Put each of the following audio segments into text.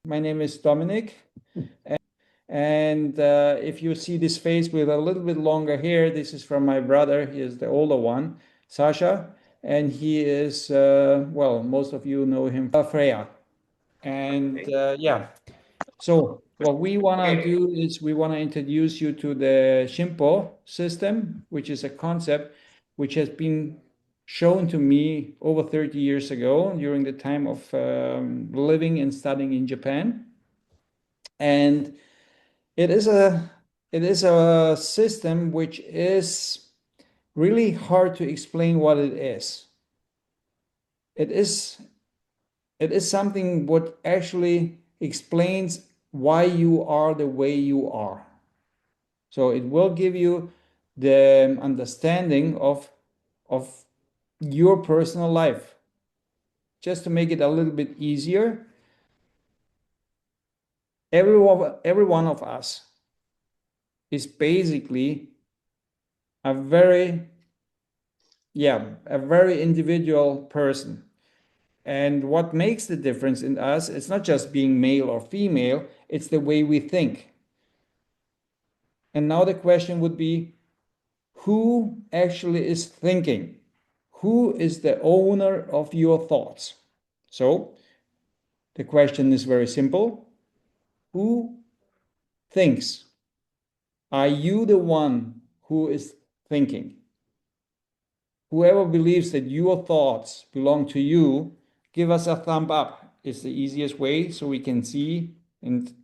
My name is Dominic. And if you see this face with a little bit longer hair, this is from my brother. He is the older one, Sasha. And he is, well, most of you know him, Freya. And yeah, so what we want to do is we want to introduce you to the ShinPo system, which is a concept which has been shown to me over 30 years ago during the time of living and studying in Japan. And it is a system which is really hard to explain what it is. It is something what actually explains why you are the way you are. So it will give you the understanding of your personal life. Just to make it a little bit easier, every one of us is basically a very individual person. And what makes the difference in us, it's not just being male or female, it's the way we think. And now the question would be, who actually is thinking? Who is the owner of your thoughts? So the question is very simple. Who thinks? Are you the one who is thinking? Whoever believes that your thoughts belong to you, give us a thumb up. It's the easiest way so we can see and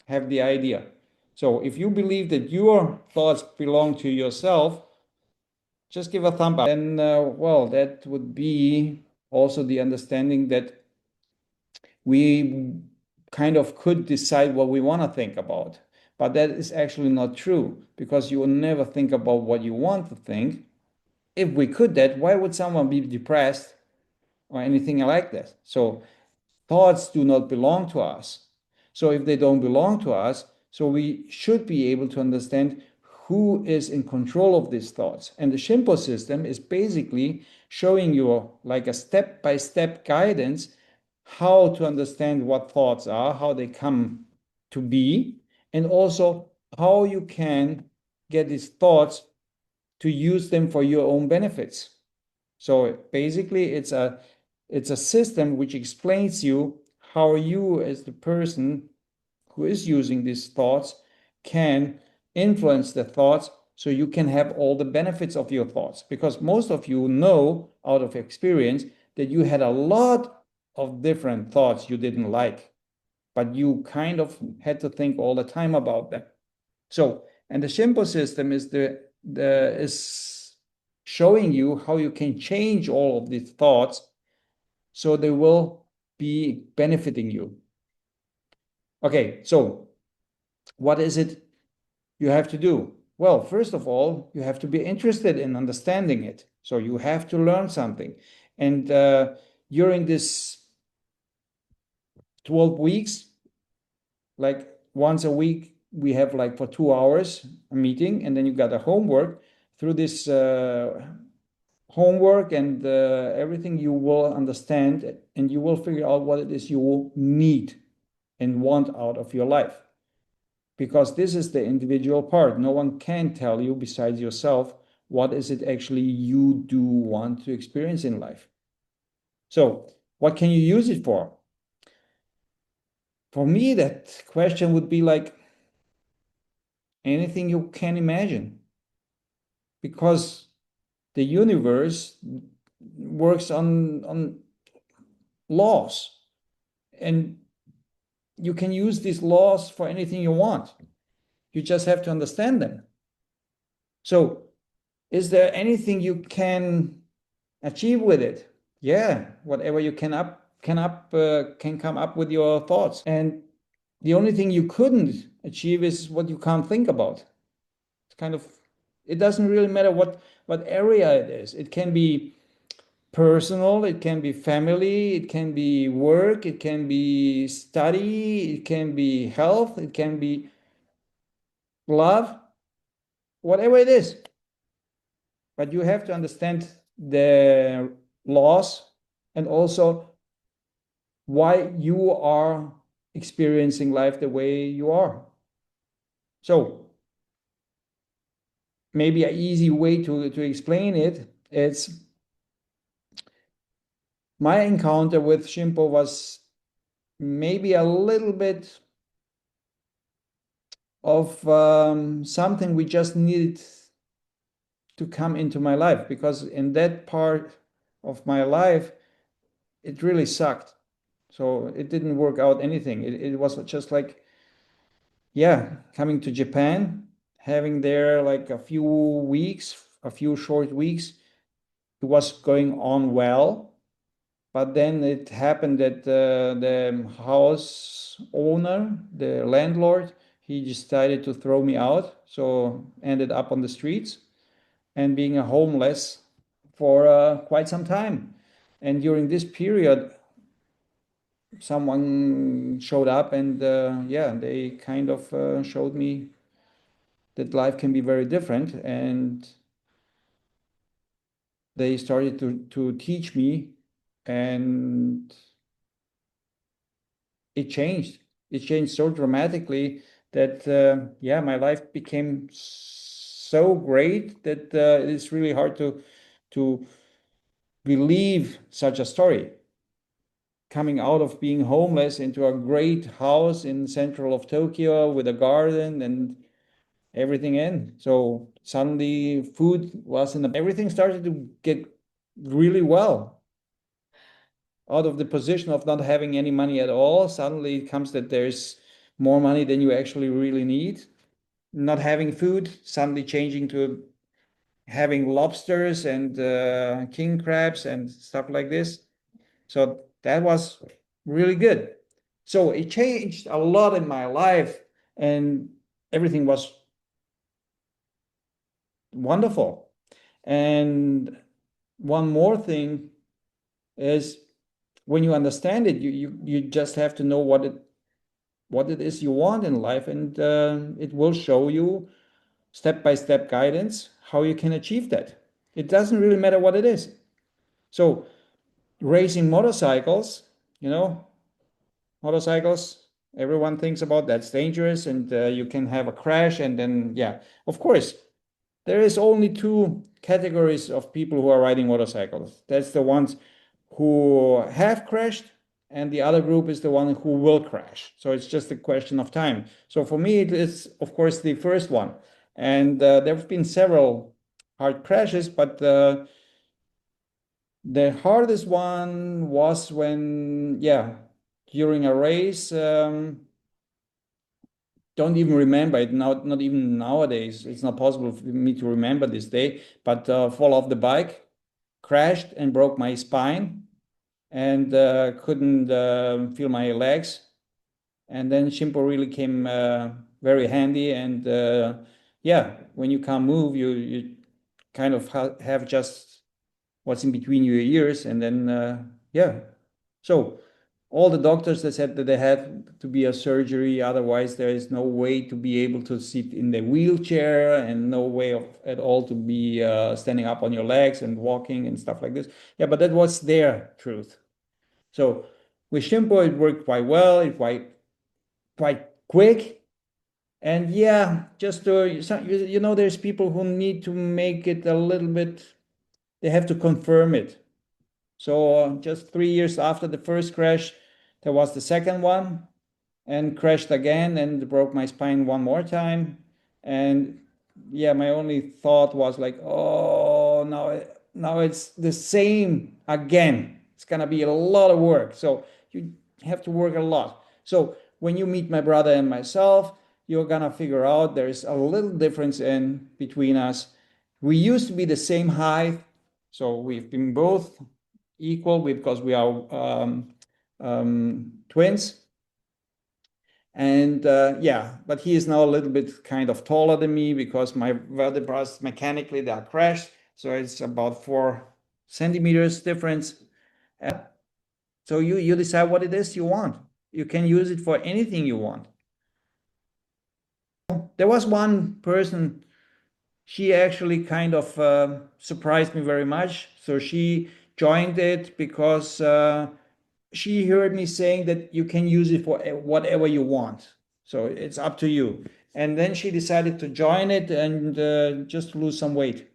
have the idea. So if you believe that your thoughts belong to yourself, just give a thumb up. Then, well, that would be also the understanding that we kind of could decide what we want to think about. But that is actually not true, because you will never think about what you want to think. If we could that, why would someone be depressed or anything like that? So thoughts do not belong to us. So if they don't belong to us, so we should be able to understand who is in control of these thoughts. And the ShinPo system is basically showing you like a step-by-step guidance how to understand what thoughts are, how they come to be, and also how you can get these thoughts to use them for your own benefits. So basically it's a system which explains you how you as the person who is using these thoughts can influence the thoughts so you can have all the benefits of your thoughts. Because most of you know out of experience that you had a lot of different thoughts you didn't like, but you kind of had to think all the time about them. So, and the ShinPo system is is showing you how you can change all of these thoughts so they will be benefiting you. Okay, so what is it you have to do? Well, first of all, you have to be interested in understanding it. So you have to learn something. And during this 12 weeks, like once a week, we have like for 2 hours a meeting, and then you got a homework. Through this homework and everything, you will understand and you will figure out what it is you need and want out of your life. Because this is the individual part. No one can tell you besides yourself what is it actually you do want to experience in life. So what can you use it for? For me, that question would be like anything you can imagine. Because the universe works on laws. And you can use these laws for anything you want. You just have to understand them. So, is there anything you can achieve with it? Yeah, whatever you can come up with your thoughts. And the only thing you couldn't achieve is what you can't think about. It's kind of, it doesn't really matter what area it is. It can be personal, it can be family, it can be work, it can be study, it can be health, it can be love, whatever it is. But you have to understand the laws and also why you are experiencing life the way you are. So maybe an easy way to explain it, it's my encounter with ShinPo was maybe a little bit of something we just needed to come into my life, because in that part of my life, it really sucked. So it didn't work out anything. It was just like, yeah, coming to Japan, having there like a few weeks, a few short weeks, it was going on well. But then it happened that the house owner, the landlord, he decided to throw me out. So ended up on the streets and being a homeless for quite some time. And during this period, someone showed up and yeah, they kind of showed me that life can be very different. And they started to teach me, and it changed. It changed so dramatically that yeah, my life became so great that it's really hard to believe such a story. Coming out of being homeless into a great house in central of Tokyo with a garden and everything in. So suddenly food was in everything started to get really well. Out of the position of not having any money at all, suddenly it comes that there's more money than you actually really need. Not having food, suddenly changing to having lobsters and king crabs and stuff like this. So that was really good. So it changed a lot in my life, and everything was wonderful. And one more thing is, when you understand it, you just have to know what it is you want in life, and it will show you step-by-step guidance how you can achieve that. It doesn't really matter what it is. So racing motorcycles, you know, motorcycles, everyone thinks about that's dangerous, and you can have a crash, and then yeah, of course, there is only two categories of people who are riding motorcycles. That's the ones who have crashed, and the other group is the one who will crash. So it's just a question of time. So for me, it is, of course, the first one. And there have been several hard crashes, but the hardest one was when, yeah, during a race, don't even remember it now, not even nowadays. It's not possible for me to remember this day, but fall off the bike, crashed and broke my spine, and couldn't feel my legs. And then ShinPo really came very handy. And yeah, when you can't move, you kind of have just what's in between your ears, and then yeah. So all the doctors, they said that they had to be a surgery, otherwise there is no way to be able to sit in the wheelchair, and no way of at all to be standing up on your legs and walking and stuff like this. Yeah, but that was their truth. So with ShinPo, it worked quite well. It quite quick. And yeah, just you know, there's people who need to make it a little bit, they have to confirm it. So just 3 years after the first crash, there was the second one, and crashed again and broke my spine one more time. And yeah, my only thought was like, oh, now it's the same again. It's gonna be a lot of work. So you have to work a lot. So when you meet my brother and myself, you're gonna figure out there's a little difference in between us. We used to be the same height, so we've been both equal because we are twins. And yeah, but he is now a little bit kind of taller than me because my vertebrae mechanically they are crashed. So it's about 4 centimeters difference. So you decide what it is you want. You can use it for anything you want. There was one person, she actually kind of surprised me very much. So she joined it because she heard me saying that you can use it for whatever you want. So it's up to you. And then she decided to join it and just lose some weight.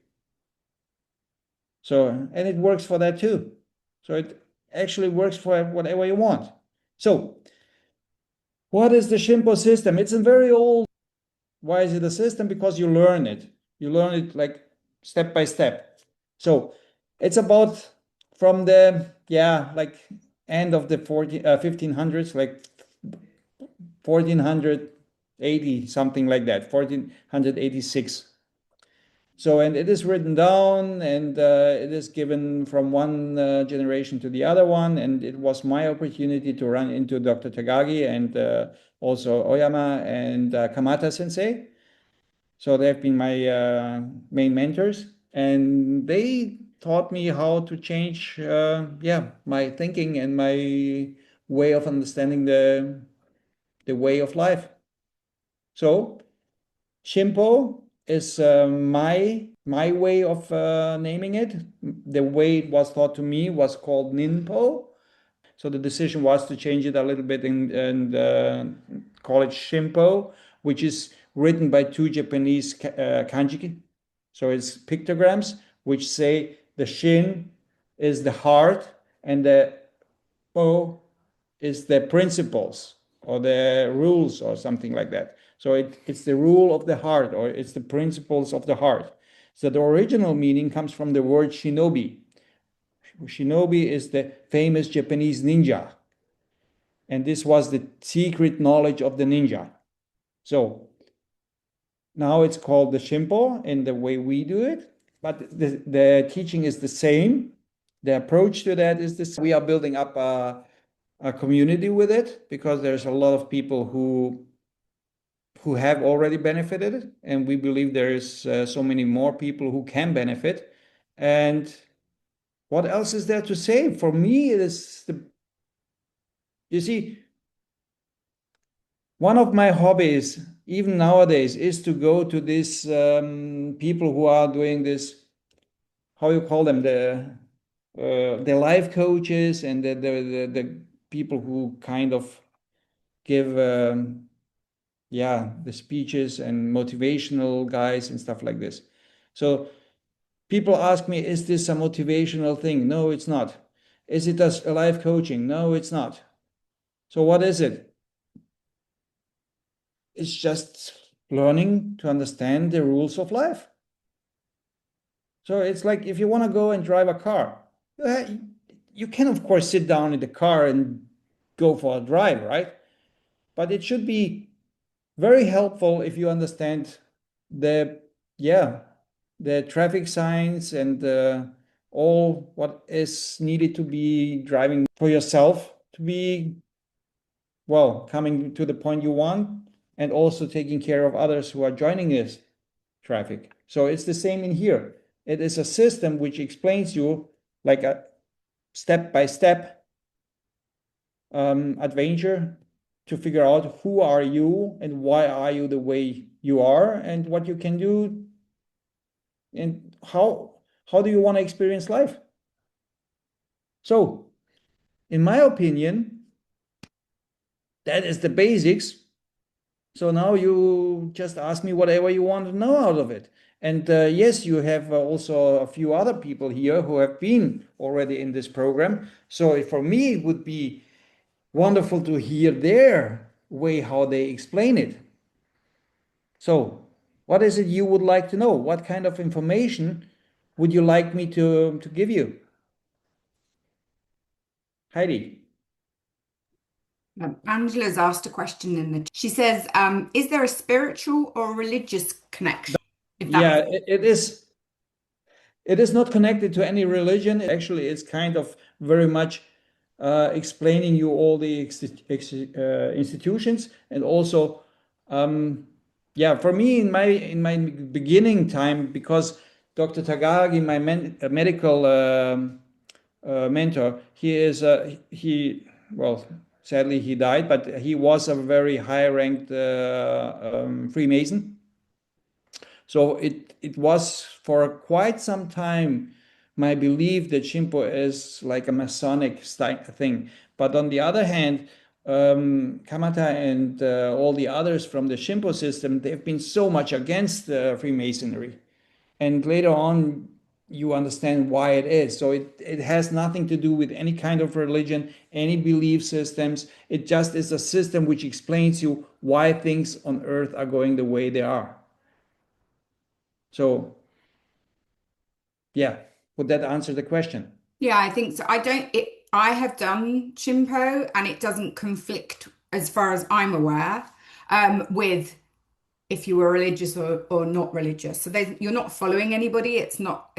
So, and it works for that too. So it actually works for whatever you want. So, what is the ShinPo system? It's a very old. Why is it a system? Because you learn it. You learn it like step by step. So it's about from the like end of the 1500s, like 1480, something like that, 1486. So, and it is written down and it is given from one generation to the other one. And it was my opportunity to run into Dr. Tagagi and also Oyama and Kamata sensei. So they've been my main mentors, and they taught me how to change, my thinking and my way of understanding the way of life. So Shimpo is my way of naming it. The way it was taught to me was called Ninpo. So the decision was to change it a little bit and call it Shimpo, which is written by two Japanese kanji. So it's pictograms which say the Shin is the heart and the Po is the principles or the rules or something like that. So it's the rule of the heart or it's the principles of the heart. So the original meaning comes from the word shinobi. Shinobi is the famous Japanese ninja. And this was the secret knowledge of the ninja. So now it's called the Shimpo in the way we do it, but the teaching is the same. The approach to that is this. We are building up a community with it because there's a lot of people who have already benefited, and we believe there is so many more people who can benefit. And what else is there to say? For me, it is you see, one of my hobbies, even nowadays, is to go to these people who are doing this, how you call them, the life coaches and the people who kind of give the speeches and motivational guys and stuff like this. So people ask me, is this a motivational thing? No, it's not. Is it a life coaching? No, it's not. So what is it? It's just learning to understand the rules of life. So it's like if you want to go and drive a car, you can, of course, sit down in the car and go for a drive, right? But it should be very helpful if you understand the, yeah, the traffic signs and all what is needed to be driving for yourself to be, well, coming to the point you want and also taking care of others who are joining this traffic. So it's the same in here. It is a system which explains you like a step-by-step adventure to figure out who are you and why are you the way you are and what you can do and how do you want to experience life. So in my opinion, that is the basics. So now you just ask me whatever you want to know out of it. And yes, you have also a few other people here who have been already in this program. So for me, it would be wonderful to hear their way how they explain it. So what is it you would like to know? What kind of information would you like me to give you? Heidi. Angela's asked a question in the. She says, "Is there a spiritual or religious connection?" If that Yeah, makes it is. It is not connected to any religion. Actually, it's kind of very much explaining you all the institutions and also, for me in my beginning time because Dr. Tagagi, my medical mentor, he well sadly he died, but he was a very high ranked Freemason. So it was for quite some time my belief that Shinpo is like a Masonic thing. But on the other hand, Kamata and all the others from the ShinPo system, they've been so much against Freemasonry. And later on, you understand why it is. So it has nothing to do with any kind of religion, any belief systems. It just is a system which explains you why things on earth are going the way they are. So, yeah, would that answer the question? Yeah, I think so. I have done ShinPo and it doesn't conflict as far as I'm aware, with if you were religious or not religious. So you're not following anybody. It's not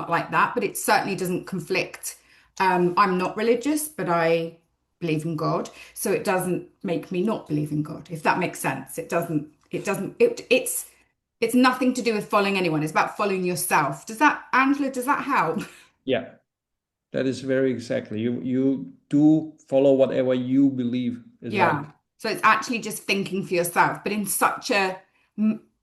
like that, but it certainly doesn't conflict. I'm not religious, but I believe in God. So it doesn't make me not believe in God, if that makes sense. It's nothing to do with following anyone. It's about following yourself. Angela, does that help? Yeah, that is very exactly. You do follow whatever you believe is right. Yeah. So it's actually just thinking for yourself, but in such a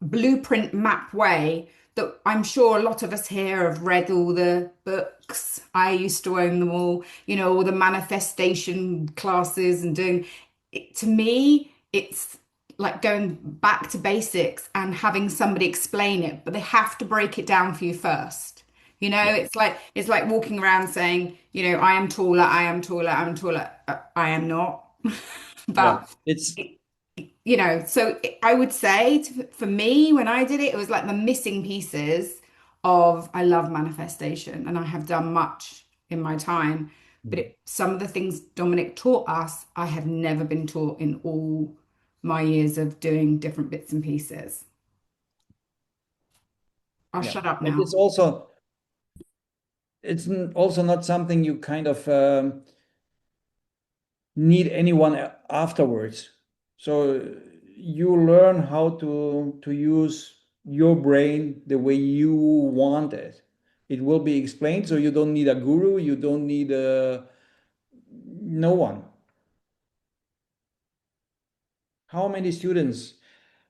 blueprint map way that I'm sure a lot of us here have read all the books. I used to own them all, all the manifestation classes and doing it. To me, it's like going back to basics and having somebody explain it, but they have to break it down for you first. Yeah, It's like walking around saying, I am taller, I am taller, I'm taller. I am not. yeah. But It's so I would say for me, when I did it, it was like the missing pieces of I love manifestation and I have done much in my time. But some of the things Dominic taught us, I have never been taught in all my years of doing different bits and pieces. I'll yeah, shut up and now. it's also not something you kind of need anyone afterwards. So you learn how to use your brain the way you want it. It will be explained, so you don't need a guru, you don't need no one. How many students?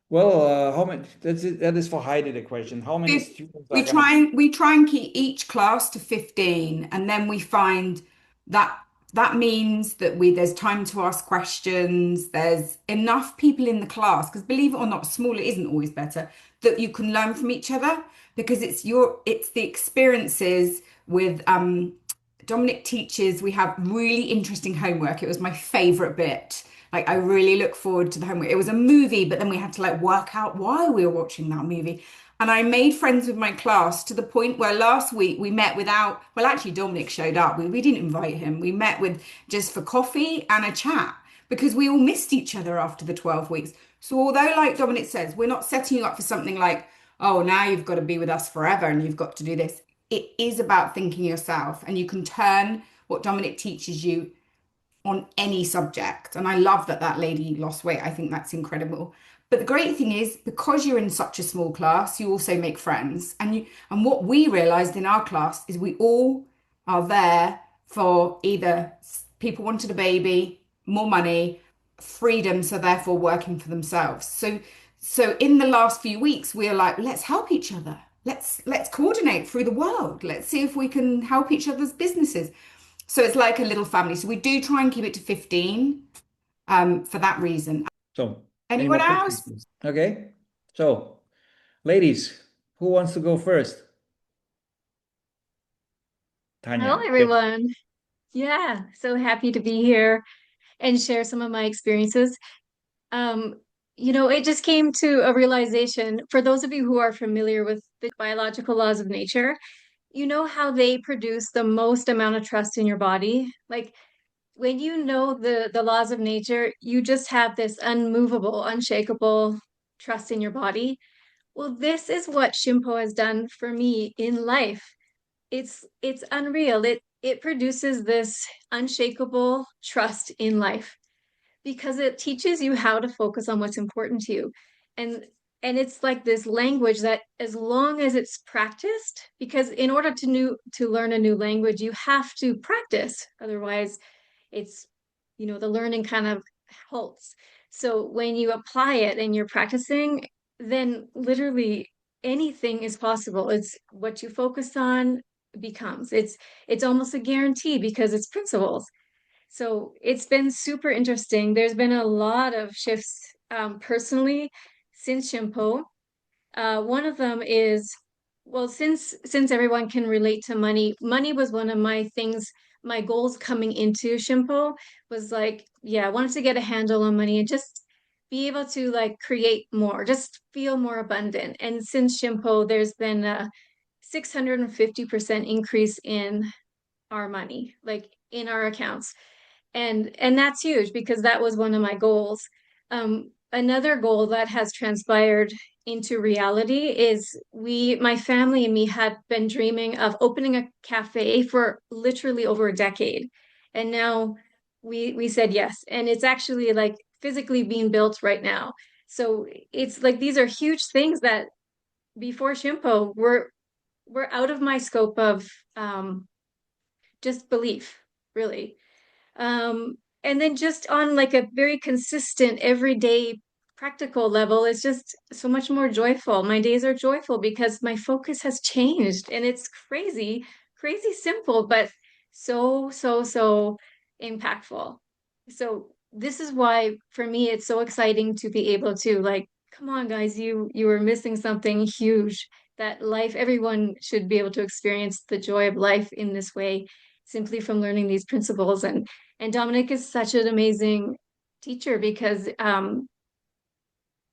Well, how many? That is for Heidi the question. How many If students are we gonna? try and we try and keep each class to 15, and then we find that that means that there's time to ask questions, there's enough people in the class, because believe it or not, smaller isn't always better, that you can learn from each other, because it's the experiences with Dominic teaches. We have really interesting homework. It was my favorite bit. Like I really look forward to the homework. It was a movie, but then we had to like work out why we were watching that movie. And I made friends with my class to the point where last week we met without, well, actually Dominic showed up. We didn't invite him. We met with just for coffee and a chat because we all missed each other after the 12 weeks. So although like Dominic says, we're not setting you up for something like, oh, now you've got to be with us forever and you've got to do this. It is about thinking yourself, and you can turn what Dominic teaches you on any subject. And I love that that lady lost weight. I think that's incredible. But the great thing is, because you're in such a small class, you also make friends. And what we realized in our class is we all are there for either people wanted a baby, more money, freedom, so therefore working for themselves. So in the last few weeks, we are like, let's help each other. Let's coordinate through the world. Let's see if we can help each other's businesses. So it's like a little family. So we do try and keep it to 15, for that reason. So any Anyone more questions, else? please? Okay. So, ladies, who wants to go first? Hello, Tanya. Yes. everyone. Yeah, so happy to be here and share some of my experiences. Um, it just came to a realization for those of you who are familiar with the biological laws of nature, you know how they produce the most amount of trust in your body. Like when you know the laws of nature, you just have this unmovable, unshakable trust in your body. Well, this is what Shimpo has done for me in life. It's unreal. It produces this unshakable trust in life because it teaches you how to focus on what's important to you. And and it's like this language that as long as it's practiced, because in order to learn a new language, you have to practice. Otherwise, it's the learning kind of halts. So when you apply it and you're practicing, then literally anything is possible. It's what you focus on becomes. It's almost a guarantee because it's principles. So it's been super interesting. There's been a lot of shifts personally since ShinPo. One of them is, well, since everyone can relate to money, money was one of my things, my goals coming into ShinPo was like, yeah, I wanted to get a handle on money and just be able to like create more, just feel more abundant. And since ShinPo, there's been a 650% increase in our money, like in our accounts. And that's huge because that was one of my goals. Another goal that has transpired into reality is my family and me had been dreaming of opening a cafe for literally over a decade. And now we said yes. And it's actually like physically being built right now. So it's like these are huge things that before ShinPo were out of my scope of just belief, really. And then just on like a very consistent, everyday, practical level, it's just so much more joyful. My days are joyful because my focus has changed and it's crazy, crazy simple, but so impactful. So this is why for me it's so exciting to be able to like, come on guys, you were missing something huge that life, everyone should be able to experience the joy of life in this way simply from learning these principles. And Dominic is such an amazing teacher because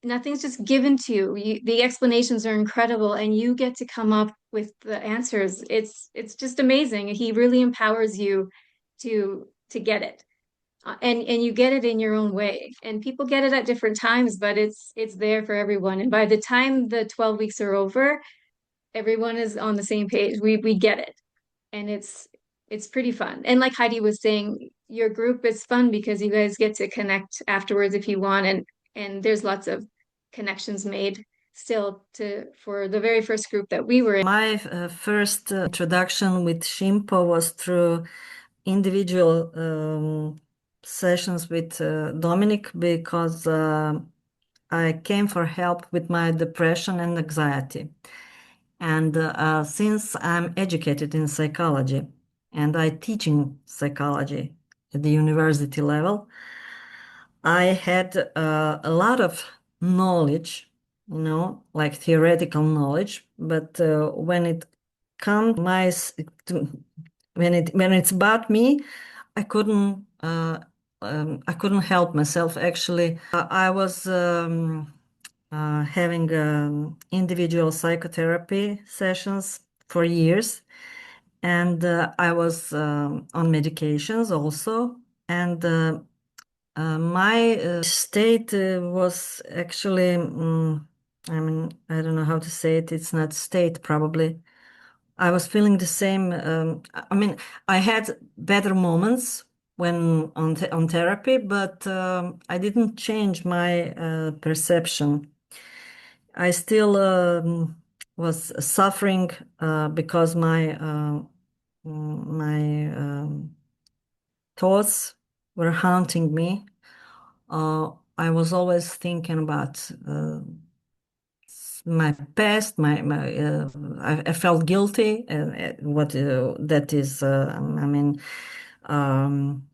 nothing's just given to you. The explanations are incredible, and you get to come up with the answers. It's just amazing. He really empowers you to get it, and you get it in your own way. And people get it at different times, but it's there for everyone. And by the time the 12 weeks are over, everyone is on the same page. We get it, and it's pretty fun. And like Heidi was saying, your group is fun because you guys get to connect afterwards if you want, and there's lots of connections made still to for the very first group that we were in. My first introduction with ShinPo was through individual sessions with Dominic because I came for help with my depression and anxiety. And since I'm educated in psychology and I teach in psychology at the university level, I had a lot of knowledge, like theoretical knowledge, but when it comes when it's about me, I couldn't I couldn't help myself. Actually, I was having individual psychotherapy sessions for years, and I was on medications also, and my state was actually, I mean, I don't know how to say it. It's not state, probably. I was feeling the same. I mean, I had better moments when on therapy, but I didn't change my perception. I still was suffering because my thoughts were haunting me. I was always thinking about my past. I felt guilty. What that is, I mean,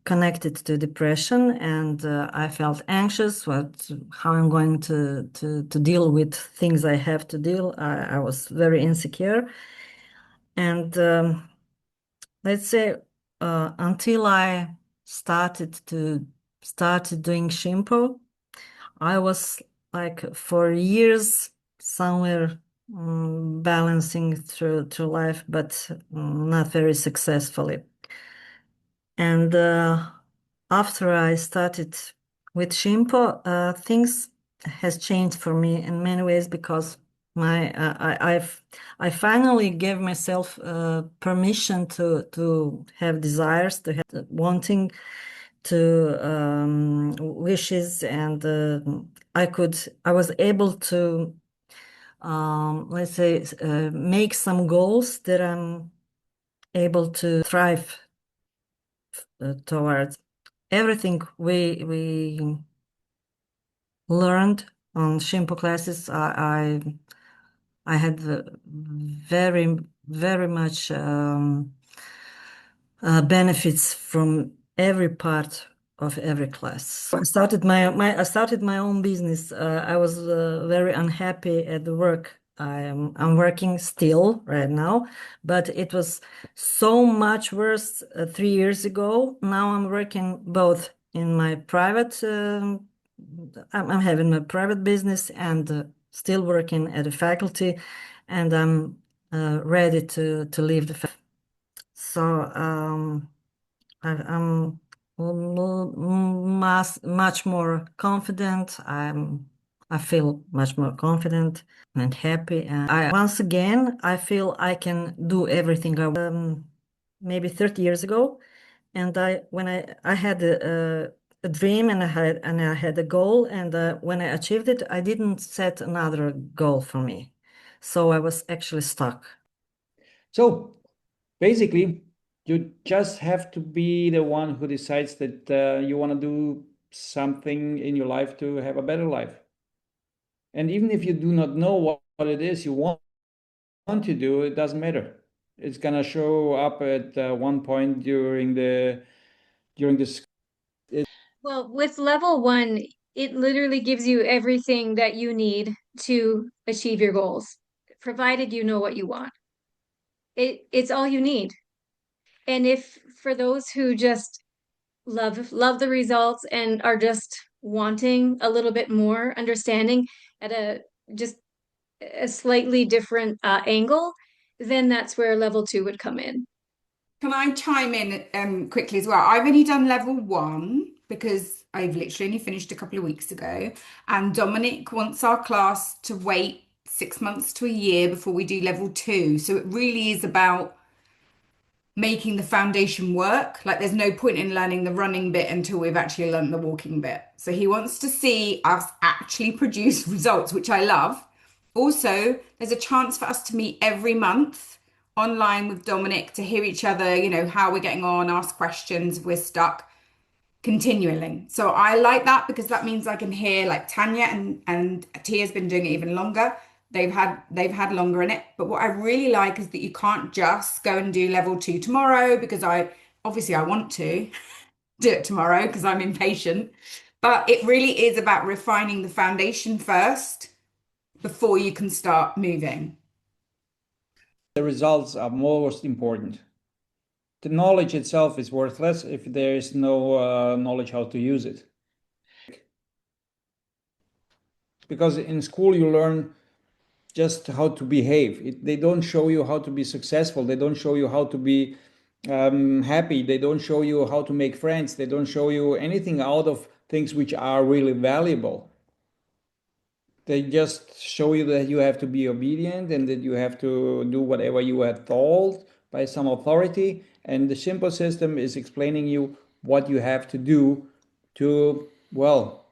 connected to depression, and I felt anxious. How I'm going to deal with things I have to deal. I was very insecure, and let's say until I started doing ShinPo, I was like for years somewhere balancing through life, but not very successfully. And after I started with ShinPo, things has changed for me in many ways because I finally gave myself permission to have desires, to have wanting, to wishes, and I was able to let's say make some goals that I'm able to thrive towards. Everything we learned on ShinPo classes, I had very much benefits from every part of every class. I started my own business. I was very unhappy at the work. I'm working still right now, but it was so much worse 3 years ago. Now I'm working both in my private. I'm having a private business and still working at a faculty, and I'm ready to leave the. So I'm much more confident. I feel much more confident and happy. And once again, I feel I can do everything maybe 30 years ago. And when I had a dream and I had a goal, and when I achieved it, I didn't set another goal for me. So I was actually stuck. So basically, you just have to be the one who decides that you want to do something in your life to have a better life. And even if you do not know what it is you want to do, it doesn't matter. It's gonna show up at one point during the Well, with level one, it literally gives you everything that you need to achieve your goals, provided you know what you want. It's all you need. And if for those who just love the results and are just wanting a little bit more understanding at a just a slightly different angle, then that's where level two would come in. Can I chime in quickly as well? I've only done level one because I've literally only finished a couple of weeks ago. And Dominic wants our class to wait 6 months to a year before we do level two. So it really is about making the foundation work. Like there's no point in learning the running bit until we've actually learned the walking bit. So he wants to see us actually produce results, which I love. Also, there's a chance for us to meet every month online with Dominic to hear each other, how we're getting on, ask questions if we're stuck continually. So I like that because that means I can hear like Tanya and Tia's been doing it even longer. They've had longer in it. But what I really like is that you can't just go and do level two tomorrow because I want to do it tomorrow because I'm impatient. But it really is about refining the foundation first before you can start moving. the results are most important. The knowledge itself is worthless if there is no knowledge how to use it. Because in school you learn just how to behave. They don't show you how to be successful. They don't show you how to be happy. They don't show you how to make friends. They don't show you anything out of things which are really valuable. They just show you that you have to be obedient and that you have to do whatever you are told by some authority. And the ShinPo system is explaining you what you have to do to, well,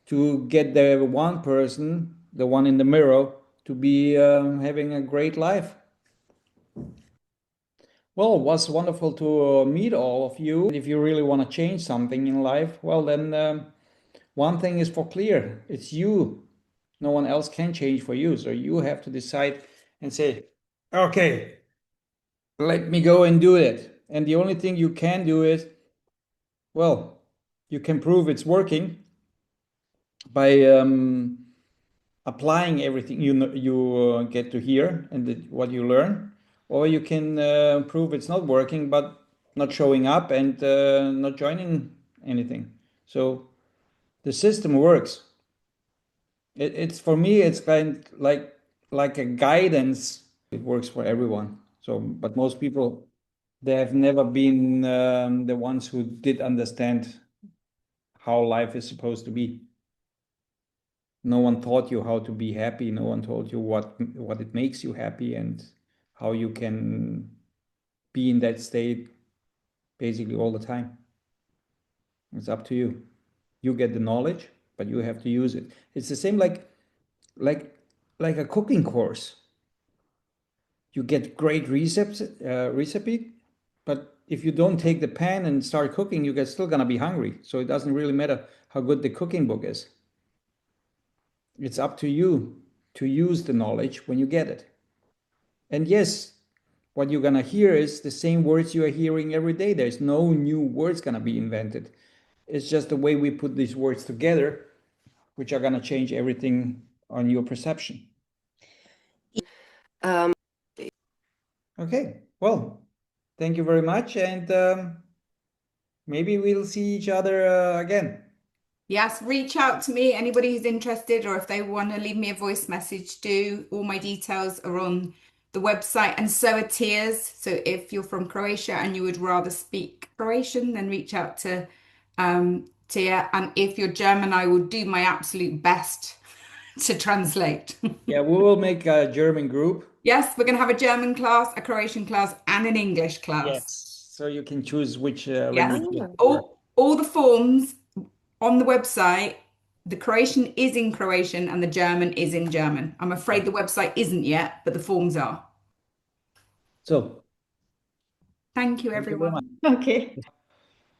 to get the one person, the one in the mirror, to be having a great life. Well, it was wonderful to meet all of you. If you really want to change something in life, well, then one thing is for clear. It's you. No one else can change for you. So you have to decide and say, okay, let me go and do it. And the only thing you can do is, well, you can prove it's working by applying everything you get to hear and what you learn, or you can prove it's not working, but not showing up and not joining anything. So the system works. It's for me, it's kind like a guidance. It works for everyone. So, but most people, they have never been the ones who did understand how life is supposed to be. No one taught you how to be happy. No one told you what it makes you happy and how you can be in that state basically all the time. It's up to you. You get the knowledge, but you have to use it. It's the same like a cooking course. You get great recipe, but if you don't take the pan and start cooking, you're still gonna be hungry. So it doesn't really matter how good the cooking book is. It's up to you to use the knowledge when you get it. And yes, what you're gonna hear is the same words you are hearing every day. There's no new words gonna be invented. It's just the way we put these words together, which are gonna change everything on your perception. Okay, well, thank you very much, and maybe we'll see each other again. Yes, reach out to me, anybody who's interested, or if they want to leave me a voice message, do. All my details are on the website, and so are Tia's. So if you're from Croatia and you would rather speak Croatian, then reach out to Tia. And if you're German, I will do my absolute best to translate. Yeah, we will make a German group. Yes, we're going to have a German class, a Croatian class, and an English class. Yes, so you can choose which Yes. language you prefer. All the forms on the website, the Croatian is in Croatian and the German is in German. I'm afraid the website isn't yet, but the forms are. So, Thank you, thank you very everyone. much. Okay.